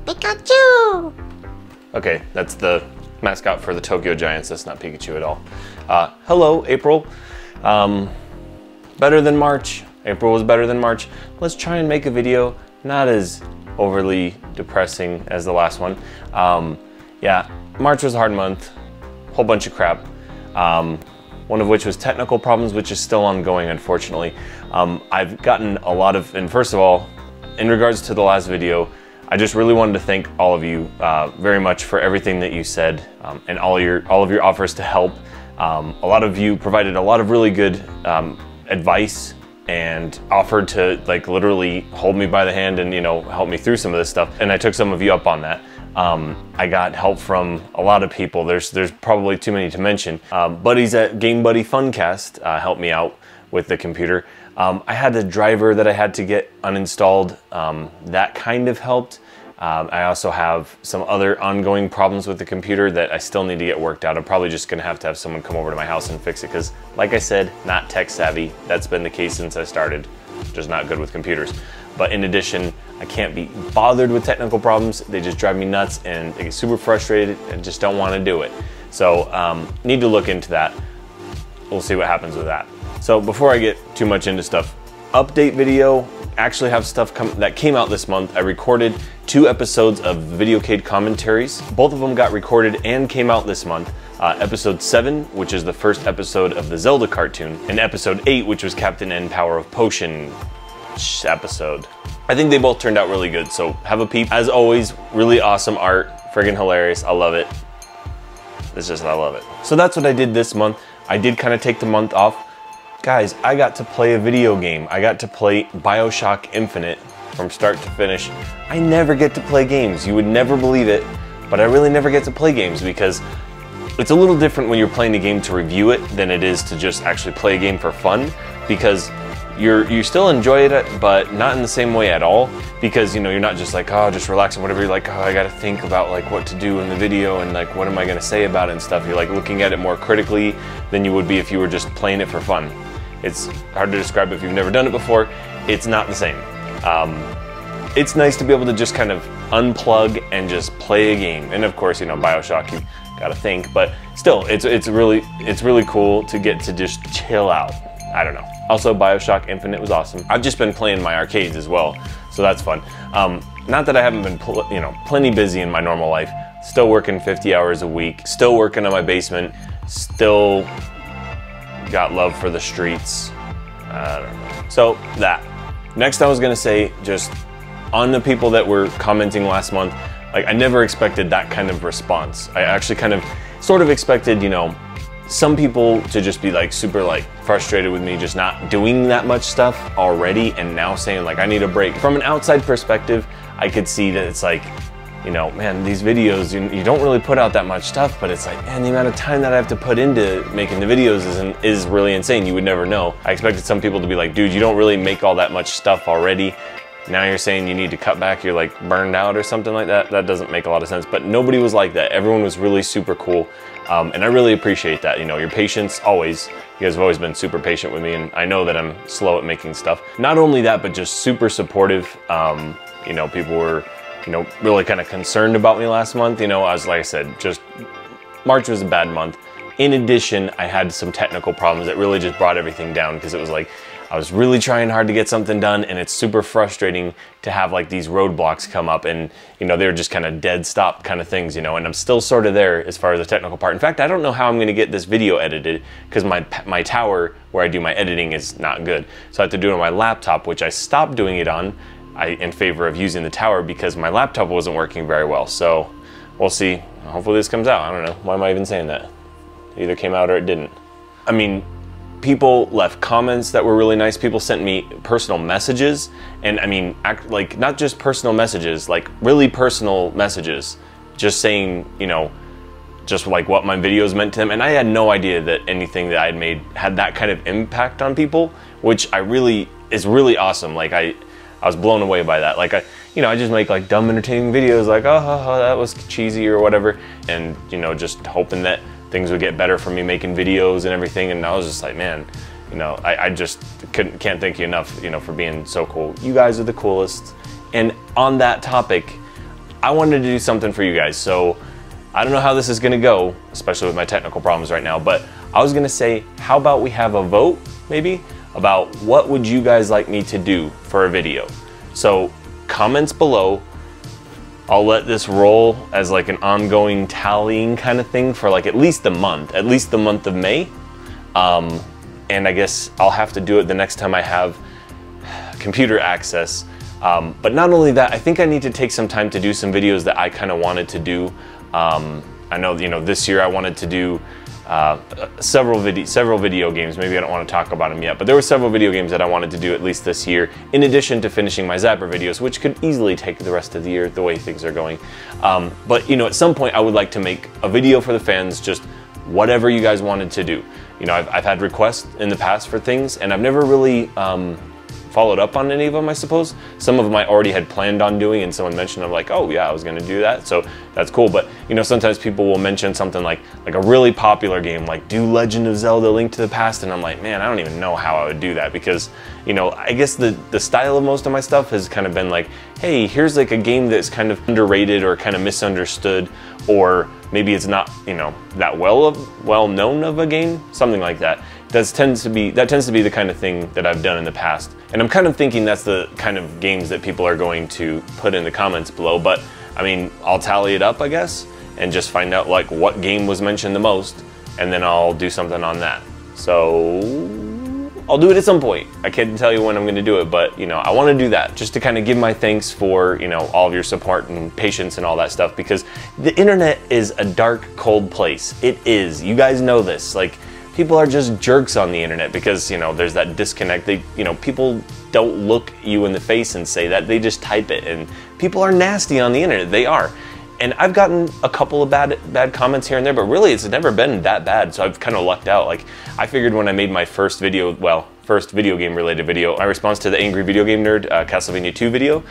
Pikachu! Okay, that's the mascot for the Tokyo Giants. That's not Pikachu at all. Hello, April. Better than March. April was better than March. Let's try and make a video not as overly depressing as the last one. Yeah, March was a hard month. Whole bunch of crap. One of which was technical problems, which is still ongoing, unfortunately. I've gotten a lot of, and first of all, in regards to the last video, I just really wanted to thank all of you very much for everything that you said and all of your offers to help. A lot of you provided a lot of really good advice and offered to like literally hold me by the hand and help me through some of this stuff. And I took some of you up on that. I got help from a lot of people. There's probably too many to mention. Buddies at Gamebuddy Funcast helped me out with the computer. I had a driver that I had to get uninstalled. That kind of helped. I also have some other ongoing problems with the computer that I still need to get worked out. I'm probably just gonna have to have someone come over to my house and fix it because, like I said, not tech savvy. That's been the case since I started. Just not good with computers. But in addition, I can't be bothered with technical problems. They just drive me nuts and I get super frustrated and just don't want to do it. So need to look into that. We'll see what happens with that. So before I get too much into stuff, update video, actually have stuff that came out this month. I recorded 2 episodes of Videocade Commentaries. Both of them got recorded and came out this month. Episode 7, which is the first episode of the Zelda cartoon, and episode 8, which was Captain N Power of Potion episode. I think they both turned out really good, so have a peep. As always, really awesome art, friggin' hilarious, I love it. It's just, I love it. So that's what I did this month. I did kind of take the month off. Guys, I got to play a video game. I got to play BioShock Infinite from start to finish. I never get to play games. You would never believe it, but I really never get to play games because it's a little different when you're playing the game to review it than it is to just actually play a game for fun, because you still enjoy it, but not in the same way at all, because you're not just like, oh, just relax and whatever. You're like, oh, I gotta think about like what to do in the video and like what am I gonna say about it and stuff. You're like looking at it more critically than you would be if you were just playing it for fun. It's hard to describe if you've never done it before. It's not the same. It's nice to be able to just kind of unplug and just play a game. And of course, BioShock, you gotta think, but still, it's really cool to get to just chill out. I don't know. Also, BioShock Infinite was awesome. I've just been playing my arcades as well, so that's fun. Not that I haven't been plenty busy in my normal life. Still working 50 hours a week. Still working on my basement. Still got love for the streets. I don't know. So that. Next, I was gonna say, just on the people that were commenting last month, like I never expected that kind of response. I actually sort of expected, some people to just be like super like frustrated with me just not doing that much stuff already and now saying like I need a break. From an outside perspective, I could see that it's like, man, these videos, you don't really put out that much stuff, but it's like, man, the amount of time that I have to put into making the videos is really insane. You would never know. I expected some people to be like, dude, you don't really make all that much stuff already. Now you're saying you need to cut back, you're like burned out or something like that. That doesn't make a lot of sense, but nobody was like that. Everyone was really super cool. And I really appreciate that. Your patience, always. You guys have always been super patient with me, and I know that I'm slow at making stuff. Not only that, but just super supportive. People were, really kind of concerned about me last month. I was, like I said, just March was a bad month. In addition, I had some technical problems that really just brought everything down because it was like, I was really trying hard to get something done, and it's super frustrating to have like these roadblocks come up and, they're just kind of dead stop kind of things, and I'm still sort of there as far as the technical part. In fact, I don't know how I'm gonna get this video edited because my tower where I do my editing is not good. So I have to do it on my laptop, which I stopped doing it on in favor of using the tower because my laptop wasn't working very well. So we'll see. Hopefully this comes out. I don't know. Why am I even saying that? It either came out or it didn't. I mean, people left comments that were really nice. People sent me personal messages, and I mean, like not just personal messages, like really personal messages, just saying, just like what my videos meant to them. And I had no idea that anything that I had made had that kind of impact on people, which is really awesome. Like I was blown away by that. Like I just make like dumb entertaining videos like, oh, that was cheesy or whatever. And, just hoping that things would get better from me making videos and everything. And I was just like, man, I just can't thank you enough, for being so cool. You guys are the coolest. And on that topic, I wanted to do something for you guys. So I don't know how this is gonna go, especially with my technical problems right now, but I was gonna say, how about we have a vote, maybe, about what would you guys like me to do for a video? So comments below. I'll let this roll as like an ongoing tallying kind of thing for like at least the month of May. And I guess I'll have to do it the next time I have computer access. But not only that, I think I need to take some time to do some videos that I kind of wanted to do. I know, this year I wanted to do several video games. Maybe I don't want to talk about them yet, but there were several video games that I wanted to do at least this year, in addition to finishing my Zapper videos, which could easily take the rest of the year the way things are going. But at some point I would like to make a video for the fans, just whatever you guys wanted to do. I've had requests in the past for things, and I've never really followed up on any of them, I suppose. Some of them I already had planned on doing, and someone mentioned, I'm like, oh yeah, I was gonna do that, so that's cool. But sometimes people will mention something like a really popular game, like do Legend of Zelda: Link to the Past, and I'm like, man, I don't even know how I would do that, because I guess the style of most of my stuff has kind of been like, hey, here's like a game that's kind of underrated or kind of misunderstood, or maybe it's not that well known of a game, something like that. That tends to be the kind of thing that I've done in the past. And I'm kind of thinking that's the kind of games that people are going to put in the comments below. But I mean, I'll tally it up, I guess, and just find out like what game was mentioned the most, and then I'll do something on that. So I'll do it at some point. I can't tell you when I'm gonna do it, but I wanna do that just to kind of give my thanks for all of your support and patience and all that stuff, because the internet is a dark, cold place. It is. You guys know this. Like, people are just jerks on the internet because there's that disconnect. People don't look you in the face and say that. They just type it, and people are nasty on the internet. They are. And I've gotten a couple of bad comments here and there, but really it's never been that bad, so I've kind of lucked out. Like, I figured when I made my first video game related video, my response to the Angry Video Game Nerd Castlevania 2 video,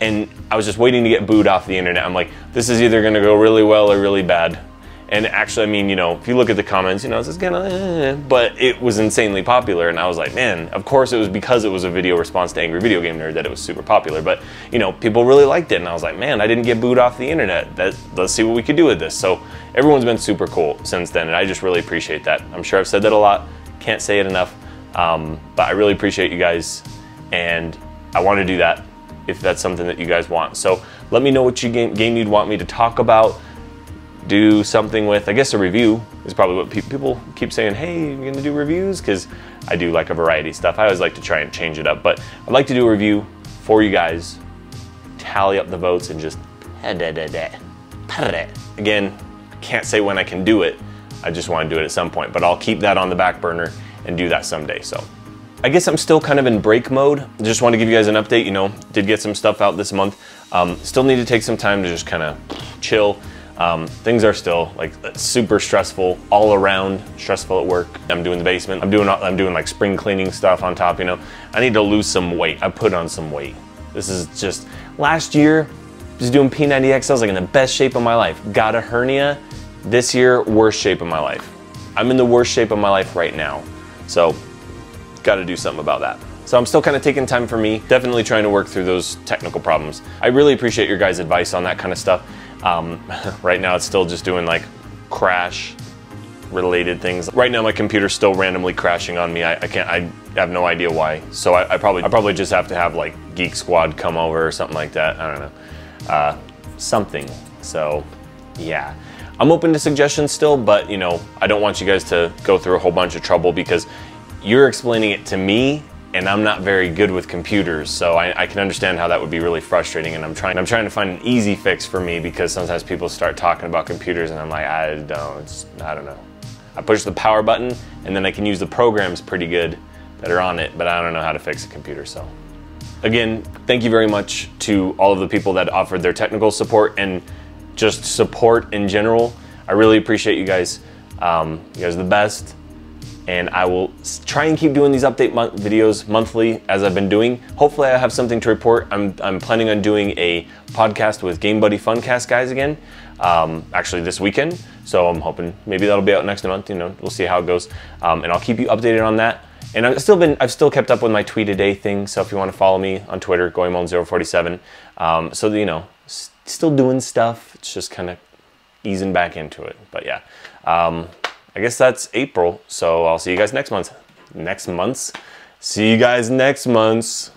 and I was just waiting to get booed off the internet. I'm like, this is either gonna go really well or really bad. And actually, I mean, if you look at the comments, it's just gonna, but it was insanely popular, and I was like, man, of course it was because it was a video response to Angry Video Game Nerd that it was super popular, but, people really liked it, and I was like, man, I didn't get booed off the internet. Let's see what we could do with this. So everyone's been super cool since then, and I just really appreciate that. I'm sure I've said that a lot, can't say it enough, but I really appreciate you guys, and I want to do that if that's something that you guys want. So let me know what game you'd want me to talk about, do something with. I guess a review is probably what people keep saying, hey, you're gonna do reviews? Because I do like a variety of stuff. I always like to try and change it up, but I'd like to do a review for you guys, tally up the votes, and just again, can't say when I can do it. I just want to do it at some point, but I'll keep that on the back burner and do that someday. So I guess I'm still kind of in break mode. Just want to give you guys an update. Did get some stuff out this month. Still need to take some time to just kind of chill. Things are still like super stressful all around, stressful at work. I'm doing the basement. I'm doing like spring cleaning stuff on top, I need to lose some weight. I put on some weight. This is just, last year, just doing P90X, I was like in the best shape of my life. Got a hernia. This year, worst shape of my life. I'm in the worst shape of my life right now. So, gotta do something about that. So I'm still kind of taking time for me, definitely trying to work through those technical problems. I really appreciate your guys' advice on that kind of stuff. Right now it's still just doing like crash related things. Right now my computer's still randomly crashing on me. I have no idea why. So I probably just have to have like Geek Squad come over or something like that. I don't know. Something. So yeah. I'm open to suggestions still, but I don't want you guys to go through a whole bunch of trouble because you're explaining it to me and I'm not very good with computers, so I can understand how that would be really frustrating, and I'm trying to find an easy fix for me because sometimes people start talking about computers and I'm like, I don't know. I push the power button and then I can use the programs pretty good that are on it, but I don't know how to fix a computer. So again, thank you very much to all of the people that offered their technical support and just support in general. I really appreciate you guys. You guys are the best. And I will try and keep doing these update videos monthly as I've been doing. Hopefully I have something to report. I'm planning on doing a podcast with Gamebuddy Funcast guys again, actually this weekend. So I'm hoping maybe that'll be out next month, we'll see how it goes. And I'll keep you updated on that. And I've still kept up with my tweet a day thing. So if you want to follow me on Twitter, Goemon047, so that, still doing stuff. It's just kind of easing back into it. But yeah, I guess that's April. So I'll see you guys next month. See you guys next month.